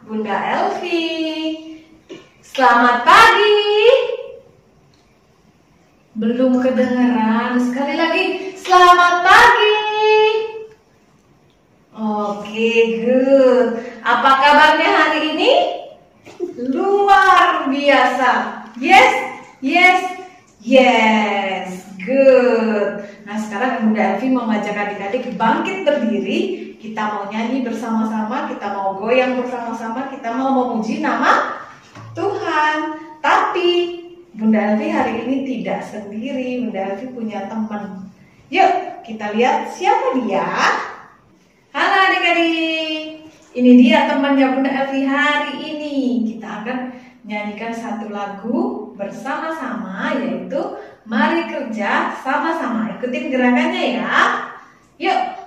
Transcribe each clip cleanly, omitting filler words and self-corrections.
Bunda Elvi. Selamat pagi. Belum kedengeran. Sekali lagi, selamat pagi. Oke, good. Apa kabarnya hari ini? Luar biasa. Yes, yes, yes. Good. Nah, sekarang Bunda Elvi mau ngajak adik-adik bangkit berdiri. Kita mau nyanyi bersama-sama, kita mau goyang bersama-sama, kita mau memuji nama Tuhan. Tapi Bunda Elvi hari ini tidak sendiri. Bunda Elvi punya teman. Yuk, kita lihat siapa dia. Halo adik-adik. Ini dia temannya Bunda Elvi hari ini. Kita akan nyanyikan satu lagu bersama-sama, yaitu Mari Kerja Sama-sama. Ikutin gerakannya ya. Yuk.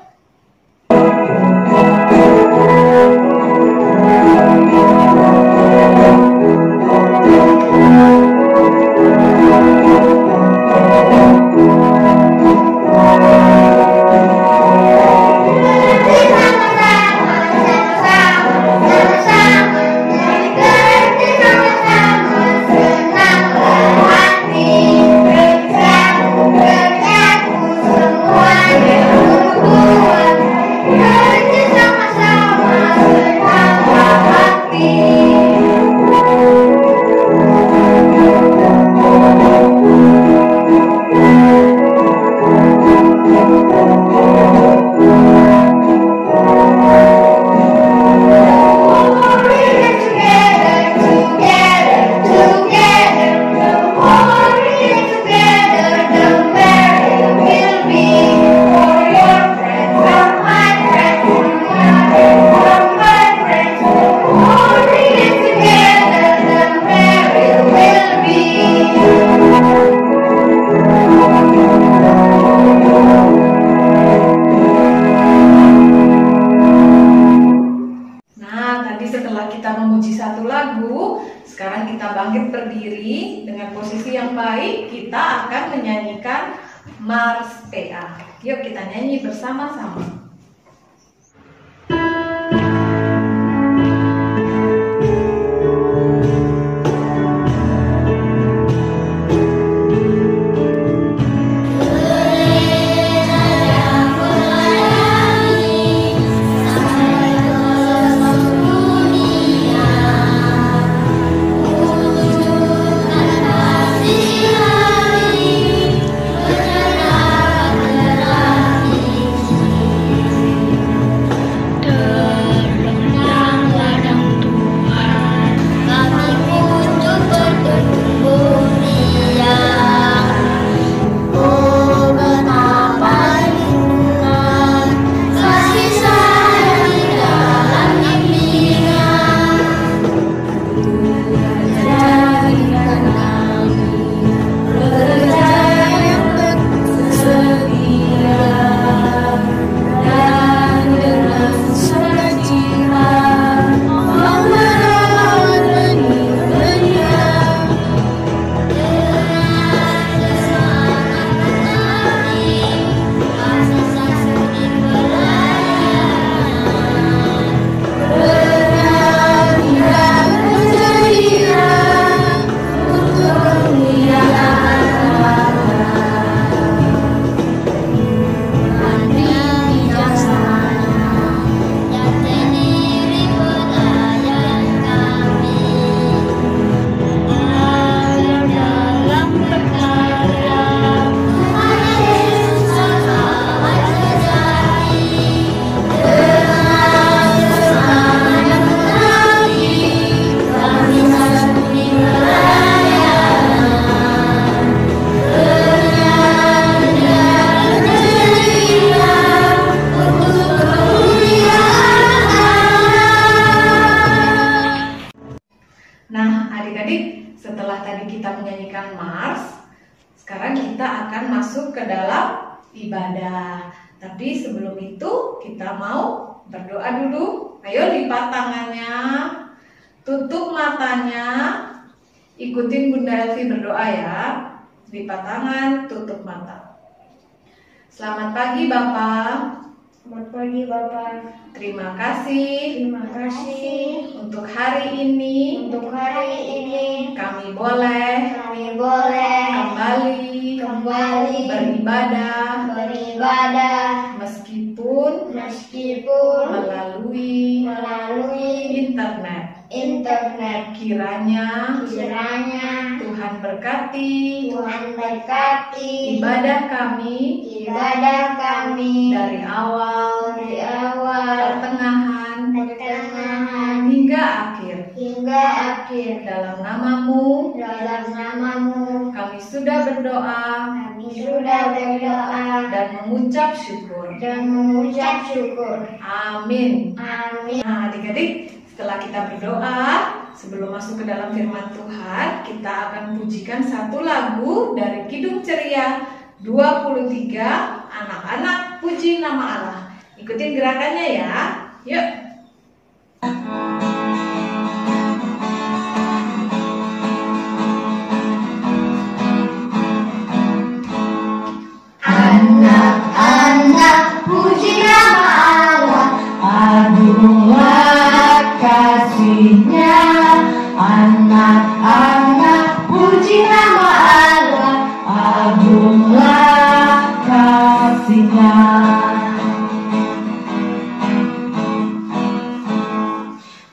Sekarang kita bangkit berdiri dengan posisi yang baik. Kita akan menyanyikan Mars PA. Yuk kita nyanyi bersama-sama. Nah, adik-adik, setelah tadi kita menyanyikan Mars, sekarang kita akan masuk ke dalam ibadah. Tapi sebelum itu, kita mau berdoa dulu. Ayo lipat tangannya, tutup matanya, ikutin Bunda Elvi berdoa ya. Lipat tangan, tutup mata. Selamat pagi Bapak. Selamat pagi Bapak. Terima kasih Terima kasih untuk Untuk hari ini kami boleh kembali beribadah meskipun melalui internet. Kiranya Tuhan berkati ibadah kami dari awal, pertengahan hingga akhir. Dalam namamu kami sudah berdoa dan mengucap syukur. Amin. Nah, adik-adik, setelah kita berdoa, sebelum masuk ke dalam firman Tuhan, kita akan pujikan satu lagu dari Kidung Ceria 23, Anak-anak Puji Nama Allah. Ikutin gerakannya ya. Yuk. Anak-anak puji nama Allah, agunglah kasih-Nya. Anak-anak puji nama Allah, agunglah kasih-Nya.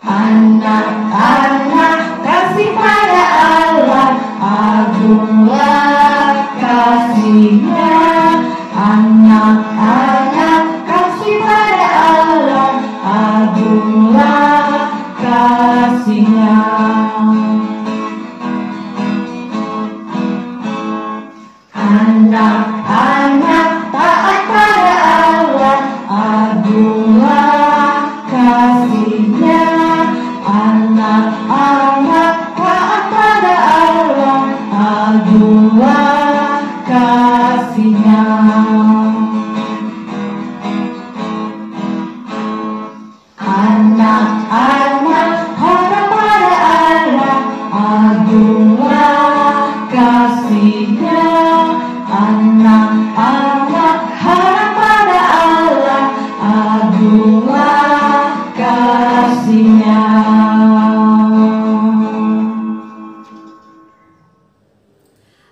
Anak-anak kasih pada Allah, agunglah kasih-Nya. Anak-anak kasih pada Allah, agunglah kasih-Nya. Anak-anak taat pada Allah, agunglah kasih-Nya. Anak-anak taat pada Allah, agunglah kasih-Nya. Anak-anak harap pada Allah, agunglah kasih-Nya. Anak-anak harap pada Allah, agunglah kasih-Nya.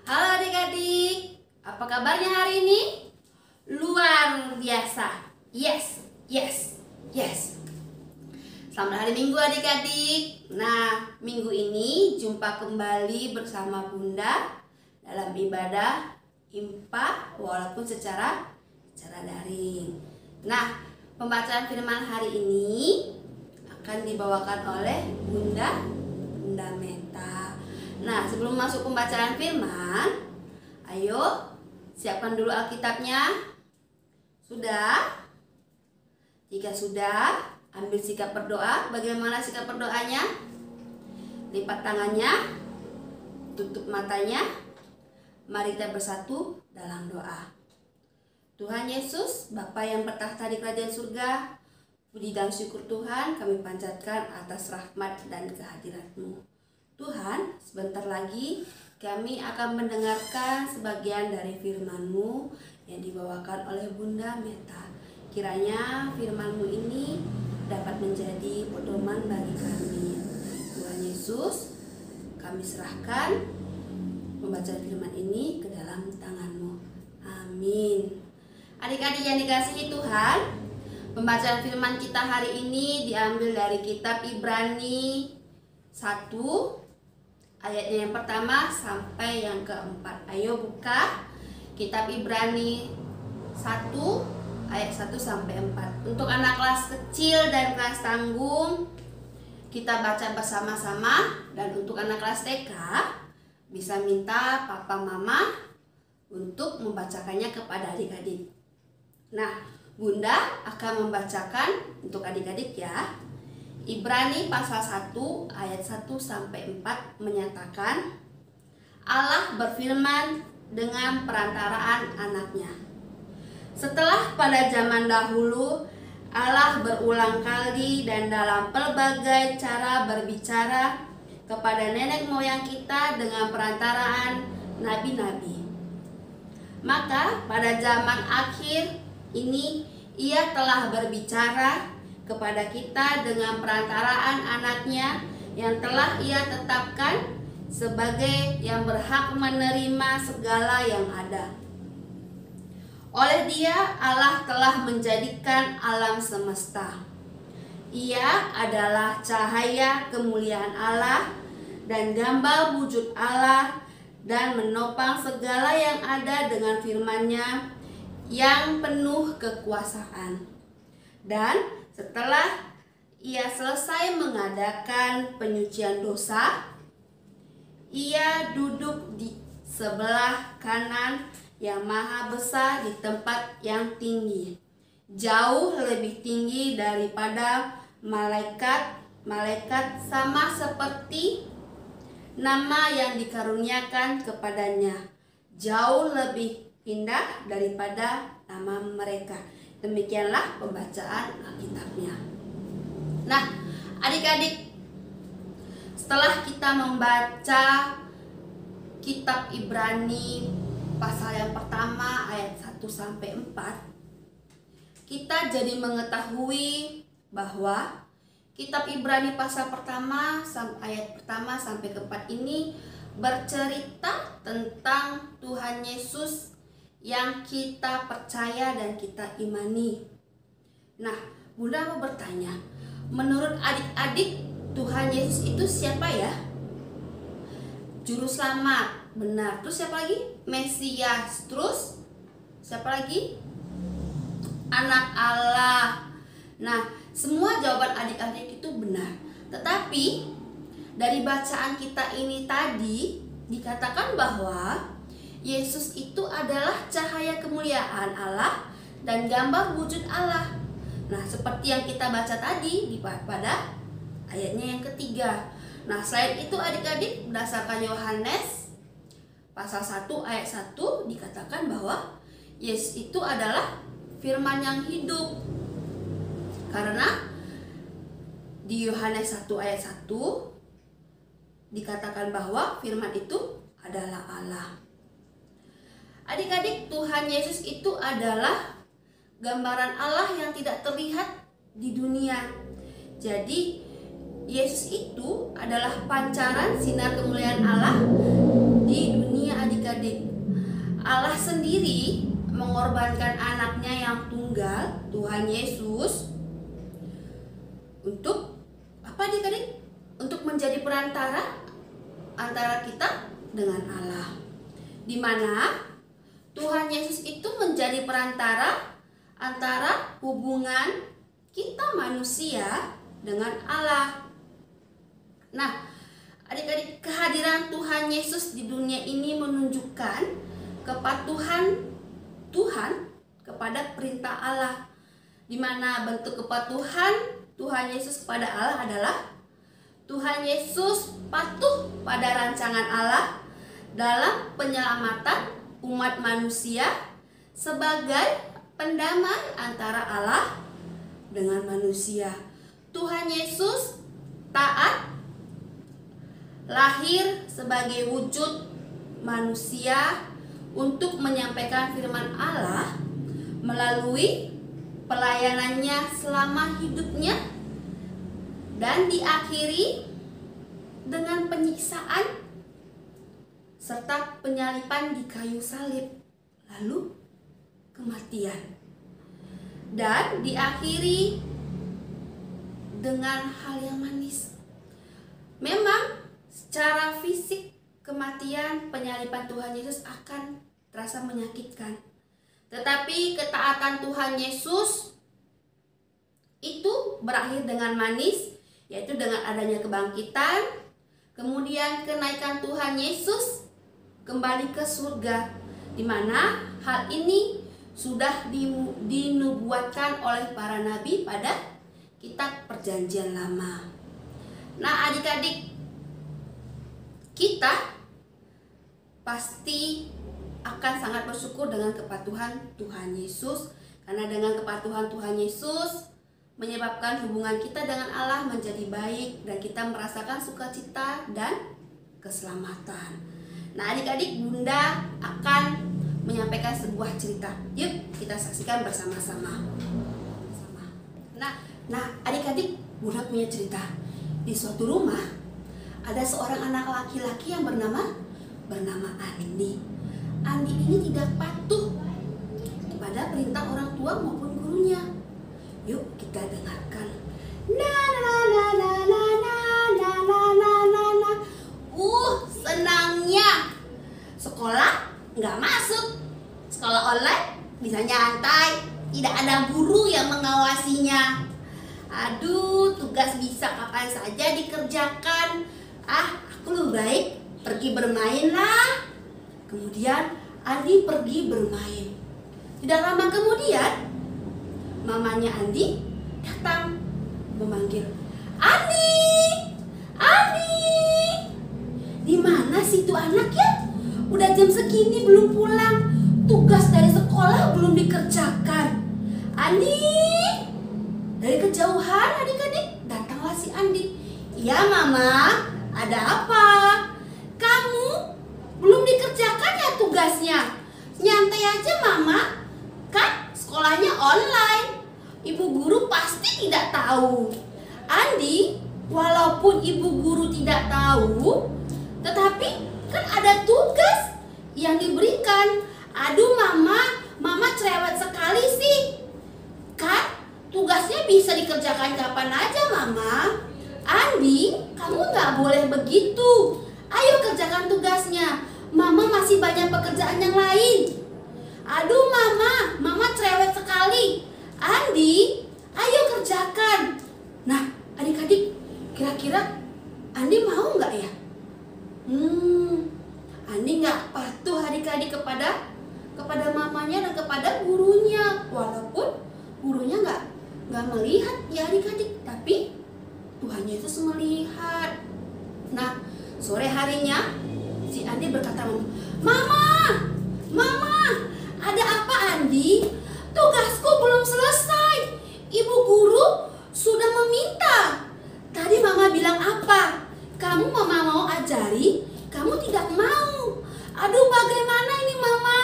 Halo adik-adik, apa kabarnya hari ini? Luar biasa. Yes. Selamat hari Minggu adik-adik. Nah, minggu ini jumpa kembali bersama Bunda dalam ibadah IMPA walaupun secara daring. Nah, pembacaan firman hari ini akan dibawakan oleh Bunda Meta. Nah, sebelum masuk pembacaan firman, ayo siapkan dulu Alkitabnya. Sudah? Jika sudah, ambil sikap berdoa. Bagaimana sikap berdoanya? Lipat tangannya, tutup matanya. Mari kita bersatu dalam doa. Tuhan Yesus, Bapa yang bertahta di kerajaan surga, puji dan syukur Tuhan kami panjatkan atas rahmat dan kehadirat-Mu. Tuhan, sebentar lagi kami akan mendengarkan sebagian dari firman-Mu yang dibawakan oleh Bunda Meta. Kiranya firman-Mu ini dapat menjadi pedoman bagi kami. Tuhan Yesus, kami serahkan pembacaan firman ini ke dalam tangan-Mu. Amin. Adik-adik yang dikasihi Tuhan, pembacaan firman kita hari ini diambil dari kitab Ibrani 1 ayatnya yang pertama sampai yang keempat. Ayo buka kitab Ibrani 1 ayat 1 sampai 4. Untuk anak kelas kecil dan kelas tanggung kita baca bersama-sama, dan untuk anak kelas TK bisa minta papa mama untuk membacakannya kepada adik-adik. Nah, Bunda akan membacakan untuk adik-adik ya. Ibrani pasal 1 ayat 1 sampai 4 menyatakan, Allah berfirman dengan perantaraan anaknya. Setelah pada zaman dahulu Allah berulang kali dan dalam pelbagai cara berbicara kepada nenek moyang kita dengan perantaraan nabi-nabi. Maka pada zaman akhir ini Ia telah berbicara kepada kita dengan perantaraan anaknya yang telah ia tetapkan sebagai yang berhak menerima segala yang ada. Oleh Dia Allah telah menjadikan alam semesta. Ia adalah cahaya kemuliaan Allah dan gambar wujud Allah, dan menopang segala yang ada dengan firman-Nya yang penuh kekuasaan. Dan setelah ia selesai mengadakan penyucian dosa, ia duduk di sebelah kanan yang maha besar di tempat yang tinggi, jauh lebih tinggi daripada malaikat, sama seperti nama yang dikaruniakan kepadanya, jauh lebih indah daripada nama mereka. Demikianlah pembacaan Alkitabnya. Nah, adik-adik, setelah kita membaca kitab Ibrani pasal yang pertama ayat 1 sampai 4, kita jadi mengetahui bahwa kitab Ibrani pasal pertama ayat pertama sampai ke 4 ini bercerita tentang Tuhan Yesus yang kita percaya dan kita imani. Nah, Bunda mau bertanya, menurut adik-adik Tuhan Yesus itu siapa ya? Juru selamat, benar. Terus siapa lagi? Mesias. Terus siapa lagi? Anak Allah. Nah, semua jawaban adik-adik itu benar. Tetapi dari bacaan kita ini tadi dikatakan bahwa Yesus itu adalah cahaya kemuliaan Allah dan gambar wujud Allah. Nah, seperti yang kita baca tadi pada ayatnya yang ketiga. Nah, selain itu adik-adik, berdasarkan Yohanes pasal 1 ayat 1 dikatakan bahwa Yesus itu adalah firman yang hidup. Karena di Yohanes 1 ayat 1 dikatakan bahwa firman itu adalah Allah. Adik-adik, Tuhan Yesus itu adalah gambaran Allah yang tidak terlihat di dunia. Jadi Yesus itu adalah pancaran sinar kemuliaan Allah di dunia adik-adik. Allah sendiri mengorbankan anaknya yang tunggal, Tuhan Yesus, untuk apa adik-adik? Untuk menjadi perantara antara kita dengan Allah. Di mana Tuhan Yesus itu menjadi perantara antara hubungan kita manusia dengan Allah. Nah, adik-adik, kehadiran Tuhan Yesus di dunia ini menunjukkan kepatuhan Tuhan kepada perintah Allah. Di mana bentuk kepatuhan Tuhan Yesus kepada Allah adalah Tuhan Yesus patuh pada rancangan Allah dalam penyelamatan umat manusia sebagai pendamai antara Allah dengan manusia. Tuhan Yesus taat, lahir sebagai wujud manusia untuk menyampaikan firman Allah melalui pelayanannya selama hidupnya, dan diakhiri dengan penyiksaan serta penyaliban di kayu salib, lalu kematian, dan diakhiri dengan hal yang manis. Memang secara fisik kematian, penyaliban Tuhan Yesus akan terasa menyakitkan, tetapi ketaatan Tuhan Yesus itu berakhir dengan manis, yaitu dengan adanya kebangkitan, kemudian kenaikan Tuhan Yesus kembali ke surga, di mana hal ini sudah dinubuatkan oleh para nabi pada kitab Perjanjian Lama. Nah, adik-adik, kita pasti akan sangat bersyukur dengan kepatuhan Tuhan Yesus, karena dengan kepatuhan Tuhan Yesus menyebabkan hubungan kita dengan Allah menjadi baik dan kita merasakan sukacita dan keselamatan. Nah, adik-adik, Bunda akan menyampaikan sebuah cerita. Yuk kita saksikan bersama-sama. Nah, Nah, adik-adik, Bunda punya cerita. Di suatu rumah ada seorang anak laki-laki yang bernama Andi. Andi ini tidak patuh kepada perintah orang tua maupun gurunya. Yuk kita dengarkan. Na na na na na na na na na na na. Senangnya sekolah nggak masuk. Sekolah online bisa nyantai, tidak ada guru yang mengawasinya. Aduh, tugas bisa kapan saja dikerjakan. Aku lebih baik pergi bermain lah. Kemudian Andi pergi bermain. Tidak lama kemudian mamanya Andi datang memanggil, Andi, Andi, di mana sih itu anak ya? Udah jam segini belum pulang, tugas dari sekolah belum dikerjakan. Andi, dari kejauhan adik-adik datanglah si Andi. Iya mama, ada apa? Kamu belum dikerjakan ya tugasnya? Nyantai aja mama, kan sekolahnya online. Ibu guru pasti tidak tahu. Andi, walaupun ibu guru tidak tahu, tetapi kan ada tugas yang diberikan. Aduh mama cerewet sekali sih. Kan tugasnya bisa dikerjakan kapan aja mama. Andi, kamu nggak boleh begitu. Ayo kerjakan tugasnya. Mama masih banyak pekerjaan yang lain. Aduh mama cerewet sekali. Andi, ayo kerjakan. Nah, adik-adik, kira-kira Andi mau nggak ya? Andi nggak patuh adik-adik kepada mamanya dan kepada gurunya. Walaupun gurunya nggak melihat ya adik-adik, tapi Tuhannya itu melihat. Nah, sore harinya si Andi berkata, Mama, ada apa Andi? Tugasku belum selesai. Ibu guru sudah meminta. Tadi mama bilang apa? Kamu mama mau ajari, kamu tidak mau. Aduh bagaimana ini mama?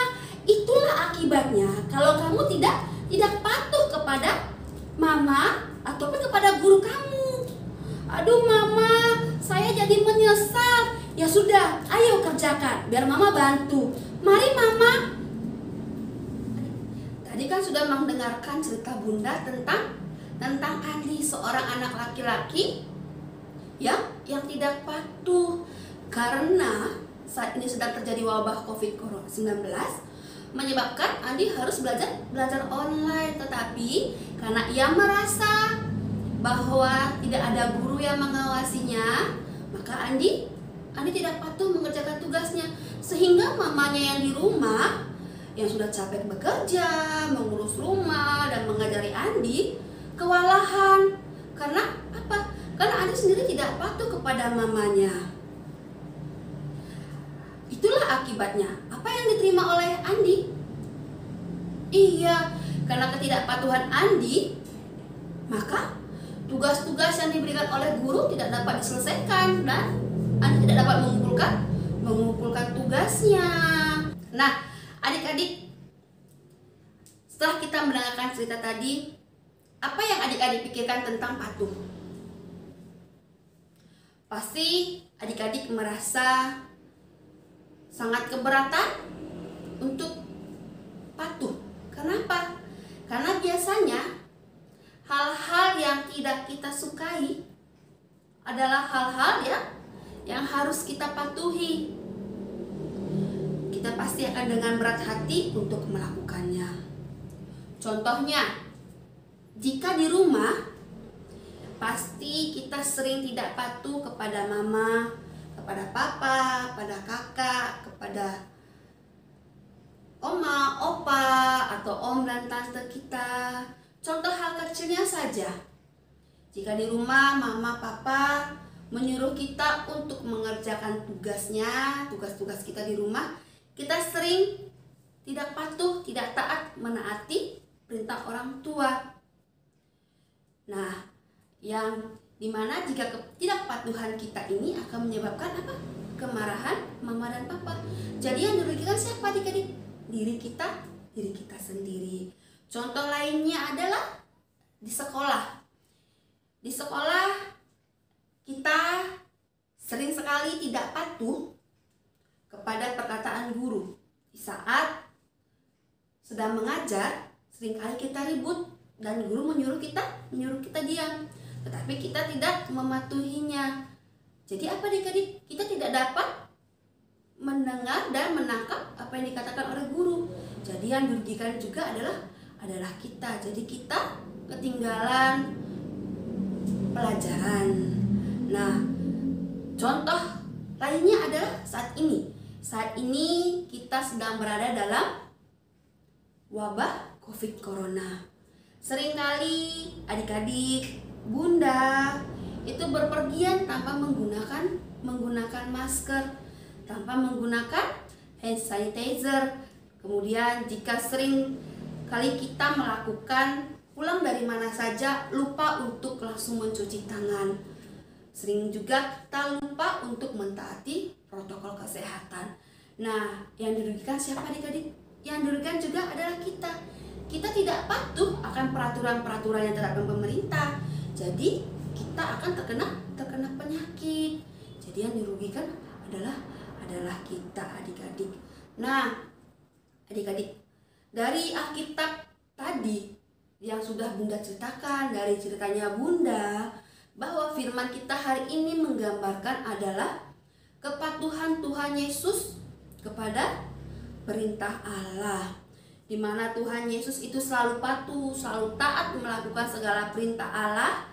Itulah akibatnya kalau kamu tidak patuh kepada mama ataupun kepada guru kamu. Aduh mama, saya jadi menyesal. Ya sudah, ayo kerjakan biar mama bantu. Mari mama. Tadi kan sudah mendengarkan cerita Bunda tentang Andi, seorang anak laki-laki yang tidak patuh karena saat ini sedang terjadi wabah COVID-19 menyebabkan Andi harus belajar online. Tetapi karena ia merasa bahwa tidak ada guru yang mengawasinya, maka Andi tidak patuh mengerjakan tugasnya, sehingga mamanya yang di rumah yang sudah capek bekerja, mengurus rumah dan mengajari Andi kewalahan. Karena apa? Karena Andi sendiri tidak patuh kepada mamanya. Itulah akibatnya. Apa yang diterima oleh Andi? Iya, karena ketidakpatuhan Andi, maka tugas-tugas yang diberikan oleh guru tidak dapat diselesaikan dan Andi tidak dapat mengumpulkan tugasnya. Nah, adik-adik, setelah kita mendengarkan cerita tadi, apa yang adik-adik pikirkan tentang patuh? Pasti adik-adik merasa sangat keberatan untuk patuh. Kenapa? Karena biasanya hal-hal yang tidak kita sukai adalah hal-hal yang harus kita patuhi. Kita pasti akan dengan berat hati untuk melakukannya. Contohnya, jika di rumah pasti kita sering tidak patuh kepada mama, kepada papa, kepada kakak, kepada oma, opa, atau om dan tante kita. Contoh hal kecilnya saja. Jika di rumah mama, papa menyuruh kita untuk mengerjakan tugasnya, tugas-tugas kita di rumah, kita sering tidak patuh, tidak taat menaati perintah orang tua. Nah, yang dimana jika ketidakpatuhan kita ini akan menyebabkan apa? Kemarahan mama dan papa. Jadi yang dirugikan siapa adik-adik? Diri kita sendiri. Contoh lainnya adalah di sekolah. Di sekolah kita sering sekali tidak patuh kepada perkataan guru. Di saat sedang mengajar, seringkali kita ribut dan guru menyuruh kita diam, tetapi kita tidak mematuhinya. Jadi apa adik-adik? Kita tidak dapat mendengar dan menangkap apa yang dikatakan oleh guru. Jadi yang dirugikan juga adalah kita. Jadi kita ketinggalan pelajaran. Nah, contoh lainnya adalah saat ini. Saat ini kita sedang berada dalam wabah COVID Corona. Seringkali adik-adik, bunda itu berpergian tanpa menggunakan masker, tanpa menggunakan hand sanitizer. Kemudian jika sering kali kita melakukan pulang dari mana saja lupa untuk langsung mencuci tangan. Sering juga kita lupa untuk mentaati protokol kesehatan. Nah, yang dirugikan siapa adik-adik? Yang dirugikan juga adalah kita. Kita tidak patuh akan peraturan-peraturan yang ditetapkan pemerintah. Jadi kita akan terkena penyakit. Jadi yang dirugikan adalah kita adik-adik. Nah, adik-adik, dari Alkitab tadi yang sudah Bunda ceritakan, dari ceritanya Bunda, bahwa firman kita hari ini menggambarkan adalah kepatuhan Tuhan Yesus kepada perintah Allah, di mana Tuhan Yesus itu selalu patuh, selalu taat melakukan segala perintah Allah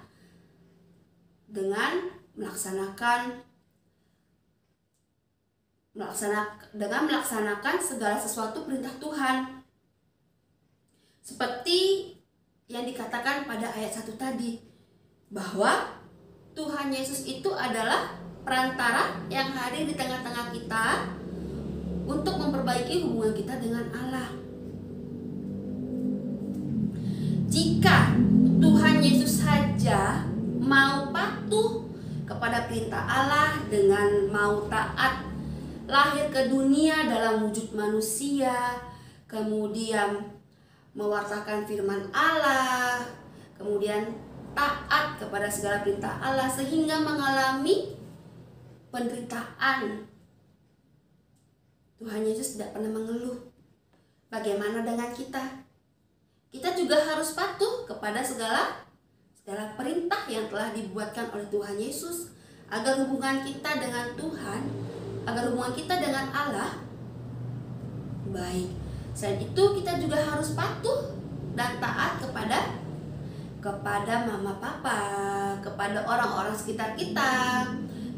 dengan melaksanakan segala sesuatu perintah Tuhan. Seperti yang dikatakan pada ayat 1 tadi, bahwa Tuhan Yesus itu adalah perantara yang hadir di tengah-tengah kita untuk memperbaiki hubungan kita dengan Allah. Jika Tuhan Yesus saja mau patuh kepada perintah Allah dengan mau taat lahir ke dunia dalam wujud manusia, kemudian mewartakan firman Allah, kemudian taat kepada segala perintah Allah sehingga mengalami penderitaan, Tuhan Yesus tidak pernah mengeluh. Bagaimana dengan kita? Kita juga harus patuh kepada segala perintah yang telah dibuatkan oleh Tuhan Yesus agar hubungan kita dengan Tuhan, agar hubungan kita dengan Allah baik. Selain itu kita juga harus patuh dan taat kepada mama papa, kepada orang-orang sekitar kita,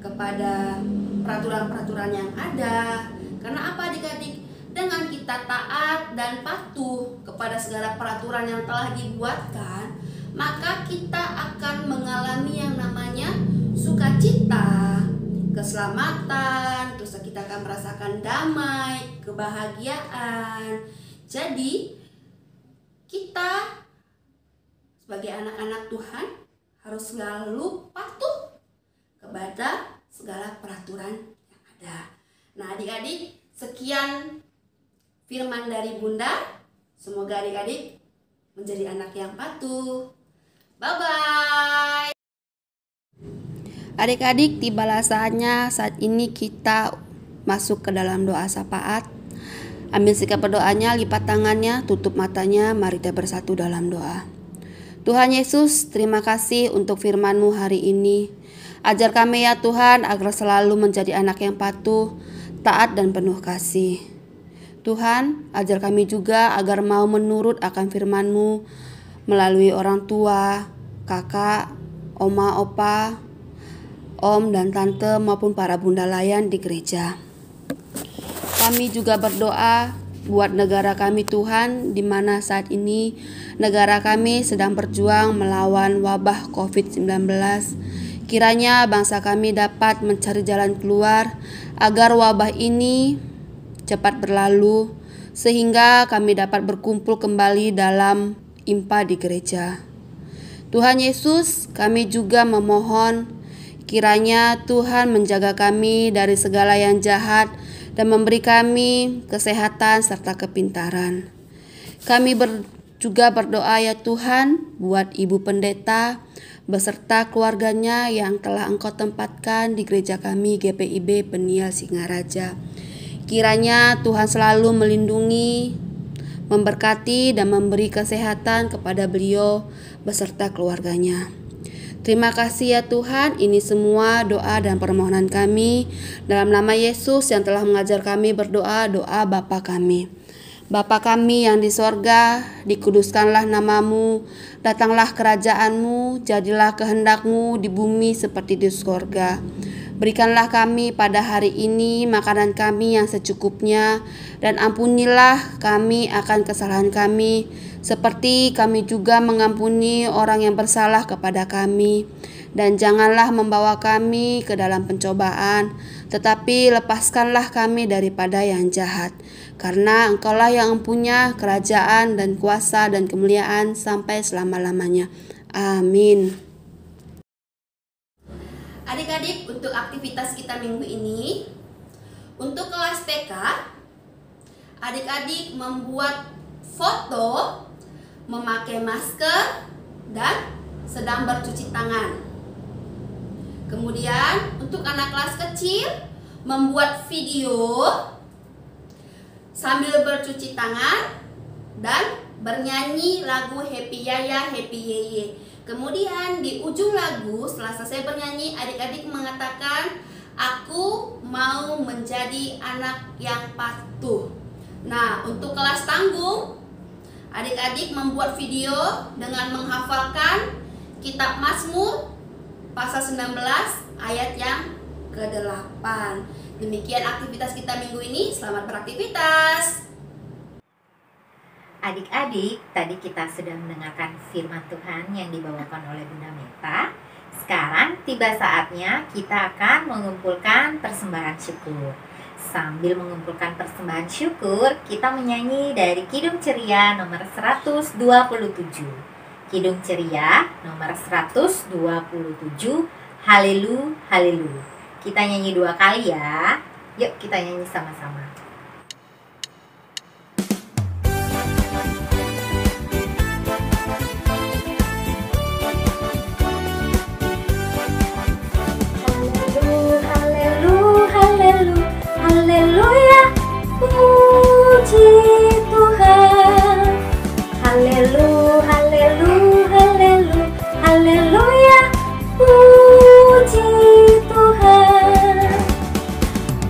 kepada peraturan-peraturan yang ada. Karena apa adik-adik? Dengan kita taat dan patuh kepada segala peraturan yang telah dibuatkan, maka kita akan mengalami yang namanya sukacita, keselamatan, terus kita akan merasakan damai, kebahagiaan. Jadi kita sebagai anak-anak Tuhan harus selalu patuh kepada segala peraturan yang ada. Nah adik-adik, sekian firman dari Bunda. Semoga adik-adik menjadi anak yang patuh. Bye-bye. Adik-adik, tibalah saatnya saat ini kita masuk ke dalam doa syafaat. Ambil sikap berdoanya, lipat tangannya, tutup matanya, mari kita bersatu dalam doa. Tuhan Yesus, terima kasih untuk firman-Mu hari ini. Ajar kami ya Tuhan agar selalu menjadi anak yang patuh, taat dan penuh kasih. Tuhan, ajar kami juga agar mau menurut akan firman-Mu melalui orang tua, kakak, oma, opa, om dan tante maupun para bunda layan di gereja. Kami juga berdoa buat negara kami Tuhan, di mana saat ini negara kami sedang berjuang melawan wabah COVID-19. Kiranya bangsa kami dapat mencari jalan keluar agar wabah ini cepat berlalu, sehingga kami dapat berkumpul kembali dalam impa di gereja. Tuhan Yesus, kami juga memohon kiranya Tuhan menjaga kami dari segala yang jahat dan memberi kami kesehatan serta kepintaran. Kami juga berdoa ya Tuhan buat Ibu Pendeta, beserta keluarganya yang telah Engkau tempatkan di gereja kami GPIB Peniel Singaraja. Kiranya Tuhan selalu melindungi, memberkati dan memberi kesehatan kepada beliau beserta keluarganya. Terima kasih ya Tuhan, ini semua doa dan permohonan kami dalam nama Yesus yang telah mengajar kami berdoa, doa Bapa kami. Bapa kami yang di sorga, dikuduskanlah namamu, datanglah kerajaanmu, jadilah kehendakmu di bumi seperti di sorga. Berikanlah kami pada hari ini makanan kami yang secukupnya, dan ampunilah kami akan kesalahan kami, seperti kami juga mengampuni orang yang bersalah kepada kami. Dan janganlah membawa kami ke dalam pencobaan, tetapi lepaskanlah kami daripada yang jahat. Karena Engkaulah yang mempunyai kerajaan dan kuasa dan kemuliaan sampai selama-lamanya. Amin. Adik-adik, untuk aktivitas kita minggu ini, untuk kelas TK, adik-adik membuat foto, memakai masker, dan sedang bercuci tangan. Kemudian, untuk anak kelas kecil, membuat video sambil bercuci tangan dan bernyanyi lagu Happy Yaya, Happy Yeye. Kemudian di ujung lagu setelah selesai bernyanyi, adik-adik mengatakan, aku mau menjadi anak yang patuh. Nah, untuk kelas tanggung, adik-adik membuat video dengan menghafalkan kitab Mazmur pasal 19 ayat yang ke-8. Demikian aktivitas kita minggu ini. Selamat beraktivitas. Adik-adik, tadi kita sudah mendengarkan firman Tuhan yang dibawakan oleh Bunda Meta. Sekarang tiba saatnya kita akan mengumpulkan persembahan syukur. Sambil mengumpulkan persembahan syukur, kita menyanyi dari Kidung Ceria nomor 127. Kidung Ceria nomor 127, Haleluya, Haleluya. Kita nyanyi 2 kali ya. Yuk kita nyanyi sama-sama. Haleluya, puji Tuhan. Haleluya, haleluya, haleluya, haleluya, puji Tuhan.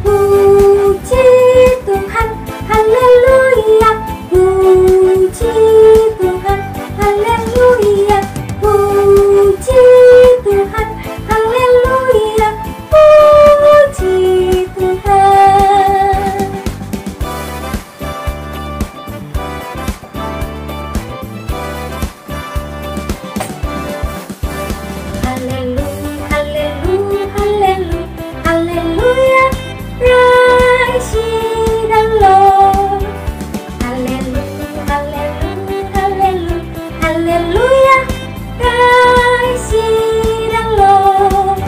Puji Tuhan, haleluya, puji Tuhan, haleluya, puji Tuhan, haleluya, puji Tuhan. Haleluya, haleluya, haleluya, haleluya, praise ye the Lord. Haleluya, haleluya, haleluya, haleluya, praise ye the Lord.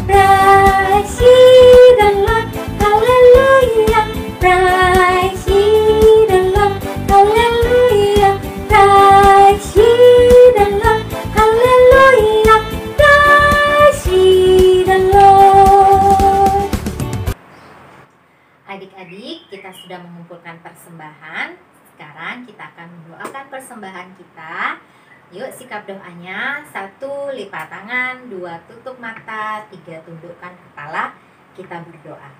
Praise ye the Lord, haleluya, praise ye the Lord, haleluya, praise ye the Lord, haleluya, praise ye the Lord. Adik-adik, kita sudah mengumpulkan persembahan. Sekarang kita akan mendoakan persembahan kita. Yuk sikap doanya, 1 lipat tangan, 2 tutup mata, 3 tundukkan kepala. Kita berdoa.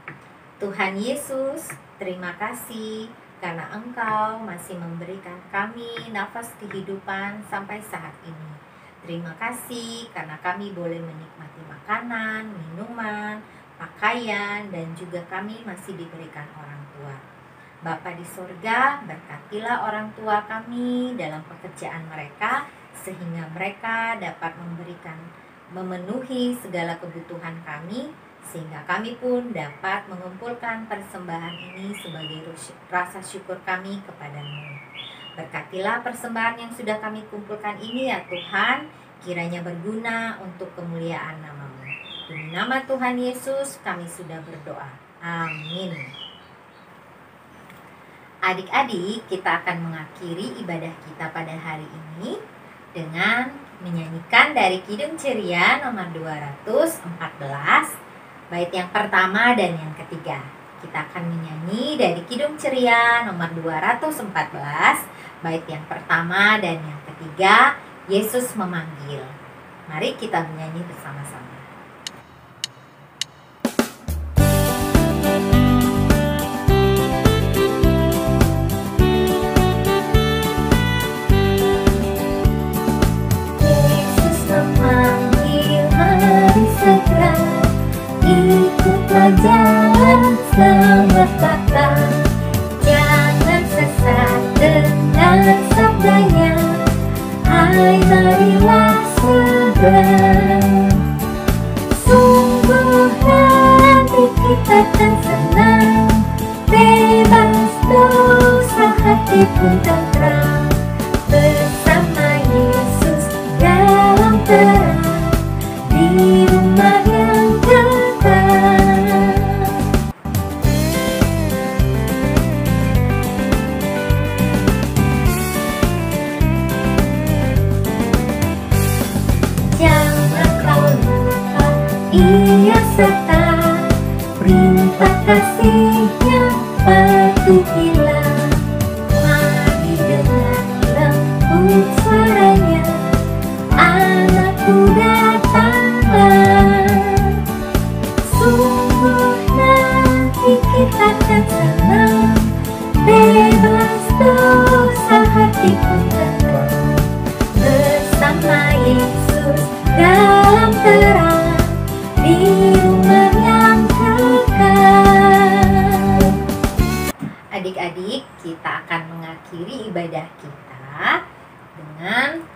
Tuhan Yesus, terima kasih karena Engkau masih memberikan kami nafas kehidupan sampai saat ini. Terima kasih karena kami boleh menikmati makanan, minuman, pakaian, dan juga kami masih diberikan orang tua. Bapa di surga, berkatilah orang tua kami dalam pekerjaan mereka, sehingga mereka dapat memenuhi segala kebutuhan kami, sehingga kami pun dapat mengumpulkan persembahan ini sebagai rasa syukur kami kepadamu. Berkatilah persembahan yang sudah kami kumpulkan ini ya Tuhan, kiranya berguna untuk kemuliaan nama-Mu. Demi nama Tuhan Yesus kami sudah berdoa. Amin. Adik-adik, kita akan mengakhiri ibadah kita pada hari ini dengan menyanyikan dari Kidung Ceria nomor 214, bait yang pertama dan yang ketiga. Kita akan menyanyi dari Kidung Ceria nomor 214, bait yang pertama dan yang ketiga, Yesus memanggil. Mari kita menyanyi bersama-sama. Ikutlah jalan semesta, jangan sesat dengan sabdanya. Hai, marilah segera. Sungguh nanti kita akan senang, bebas dosa, hati pun tenteram, bersama Yesus dalam terang, di rumah yang kekal. Jangan kau lupa Ia serta perintah kasih-Nya patuhilah. Mari dengar lembut suaranya, anakku datanglah. Sungguh nanti kita akan senang, bebas dosa, hati pun tenang, bersama Yesus dalam terang, di rumah yang kekal. Adik-adik, kita akan mengakhiri ibadah kita dengan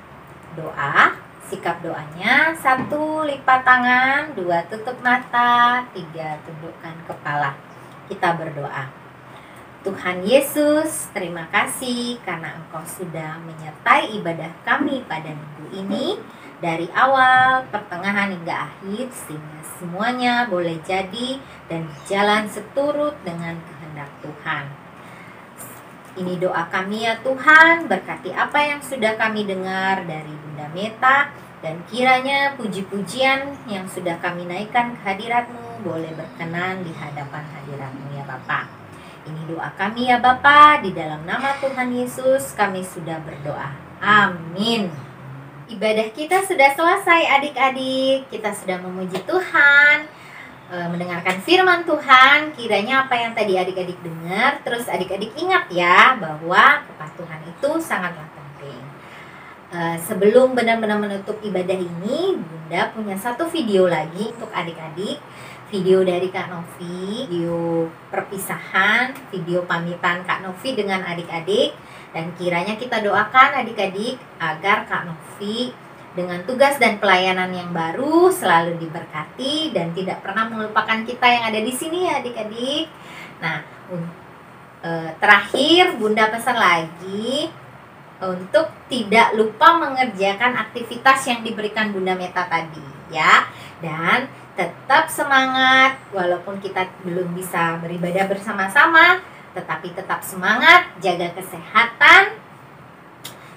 doa. Sikap doanya: 1. Lipat tangan, 2. Tutup mata, 3. Tundukkan kepala. Kita berdoa. Tuhan Yesus, terima kasih karena Engkau sudah menyertai ibadah kami pada minggu ini, dari awal, pertengahan hingga akhir, sehingga semuanya boleh jadi dan berjalan seturut dengan kehendak Tuhan. Ini doa kami ya Tuhan, berkati apa yang sudah kami dengar dari Bunda Meta, dan kiranya puji-pujian yang sudah kami naikkan ke hadirat-Mu boleh berkenan di hadapan hadirat-Mu ya Bapa. Ini doa kami ya Bapa, di dalam nama Tuhan Yesus kami sudah berdoa. Amin. Ibadah kita sudah selesai adik-adik. Kita sudah memuji Tuhan, mendengarkan firman Tuhan. Kiranya apa yang tadi adik-adik dengar, terus adik-adik ingat ya bahwa kepatuhan itu sangatlah penting. Sebelum benar-benar menutup ibadah ini, Bunda punya satu video lagi untuk adik-adik. Video dari Kak Novi, video perpisahan, video pamitan Kak Novi dengan adik-adik. Dan kiranya kita doakan adik-adik agar Kak Novi dengan tugas dan pelayanan yang baru selalu diberkati dan tidak pernah melupakan kita yang ada di sini ya adik-adik. Nah, terakhir Bunda pesan lagi untuk tidak lupa mengerjakan aktivitas yang diberikan Bunda Meta tadi ya. Dan tetap semangat walaupun kita belum bisa beribadah bersama-sama, tetapi tetap semangat, jaga kesehatan.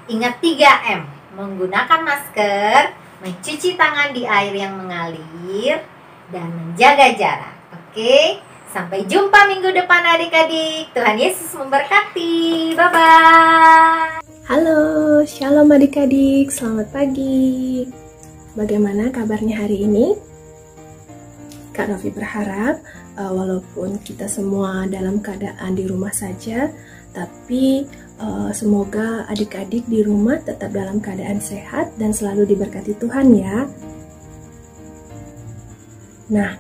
Ingat 3M, menggunakan masker, mencuci tangan di air yang mengalir, dan menjaga jarak. Oke, sampai jumpa minggu depan adik-adik. Tuhan Yesus memberkati. Bye-bye. Halo, shalom adik-adik, selamat pagi. Bagaimana kabarnya hari ini? Kak Novi berharap walaupun kita semua dalam keadaan di rumah saja, tapi semoga adik-adik di rumah tetap dalam keadaan sehat dan selalu diberkati Tuhan ya. Nah,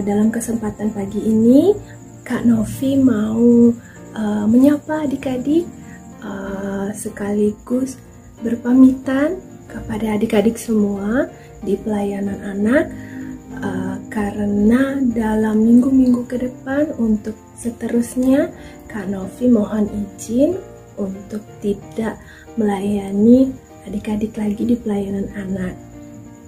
dalam kesempatan pagi ini Kak Novi mau menyapa adik-adik sekaligus berpamitan kepada adik-adik semua di pelayanan anak. Karena dalam minggu-minggu ke depan untuk seterusnya Kak Novi mohon izin untuk tidak melayani adik-adik lagi di pelayanan anak.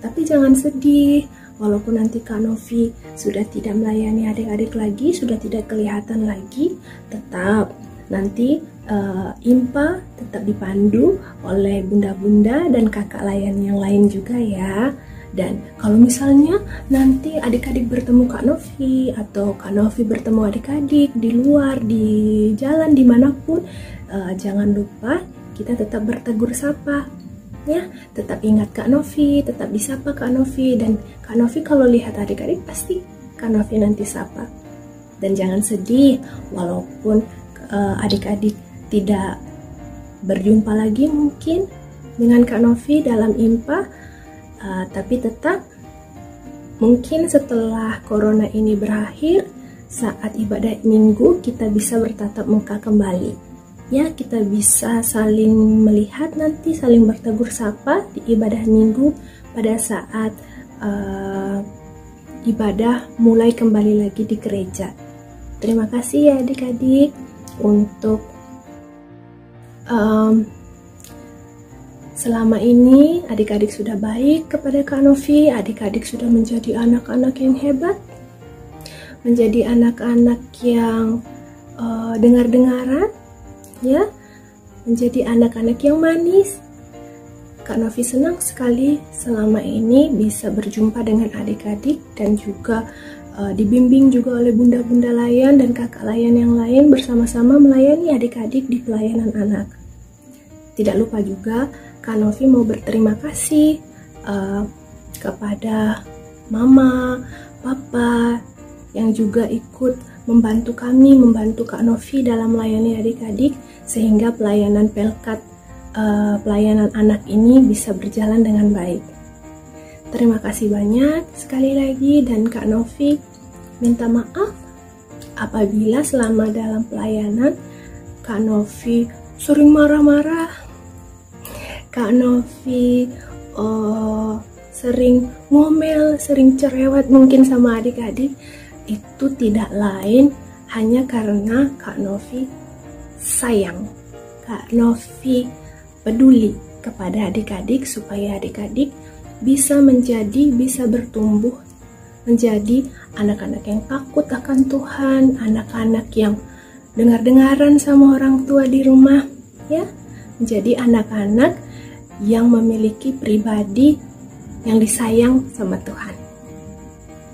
Tapi jangan sedih, walaupun nanti Kak Novi sudah tidak melayani adik-adik lagi, sudah tidak kelihatan lagi, tetap nanti IMPA tetap dipandu oleh bunda-bunda dan kakak layan yang lain juga ya. Dan kalau misalnya nanti adik-adik bertemu Kak Novi atau Kak Novi bertemu adik-adik di luar, di jalan, dimanapun, jangan lupa kita tetap bertegur sapa ya. Tetap ingat Kak Novi, tetap disapa Kak Novi, dan Kak Novi kalau lihat adik-adik pasti Kak Novi nanti sapa. Dan jangan sedih walaupun adik-adik tidak berjumpa lagi mungkin dengan Kak Novi dalam IMPA, tapi tetap mungkin setelah corona ini berakhir, saat ibadah minggu kita bisa bertatap muka kembali ya. Kita bisa saling melihat nanti, saling bertegur sapa di ibadah minggu pada saat ibadah mulai kembali lagi di gereja. Terima kasih ya adik-adik untuk selama ini adik-adik sudah baik kepada Kak Novi, adik-adik sudah menjadi anak-anak yang hebat, menjadi anak-anak yang dengar-dengaran, ya, menjadi anak-anak yang manis. Kak Novi senang sekali selama ini bisa berjumpa dengan adik-adik dan juga dibimbing juga oleh bunda-bunda layan dan kakak layan yang lain bersama-sama melayani adik-adik di pelayanan anak. Tidak lupa juga Kak Novi mau berterima kasih kepada Mama, Papa yang juga ikut membantu kami, membantu Kak Novi dalam melayani adik-adik sehingga pelayanan Pelkat, pelayanan anak ini bisa berjalan dengan baik. Terima kasih banyak sekali lagi, dan Kak Novi minta maaf apabila selama dalam pelayanan Kak Novi sering marah-marah, Kak Novi sering ngomel, sering cerewet mungkin sama adik-adik. Itu tidak lain hanya karena Kak Novi sayang, Kak Novi peduli kepada adik-adik supaya adik-adik bisa bertumbuh menjadi anak-anak yang takut akan Tuhan, anak-anak yang dengar-dengaran sama orang tua di rumah, ya, menjadi anak-anak yang memiliki pribadi yang disayang sama Tuhan.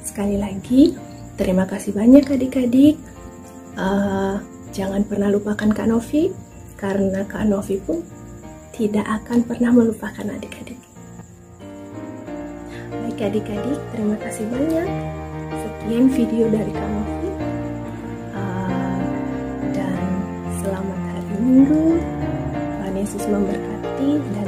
Sekali lagi, terima kasih banyak adik-adik. Jangan pernah lupakan Kak Novi, karena Kak Novi pun tidak akan pernah melupakan adik-adik. Baik adik-adik, terima kasih banyak. Sekian video dari Kak Novi. Dan selamat hari Minggu. Tuhan Yesus memberkati dan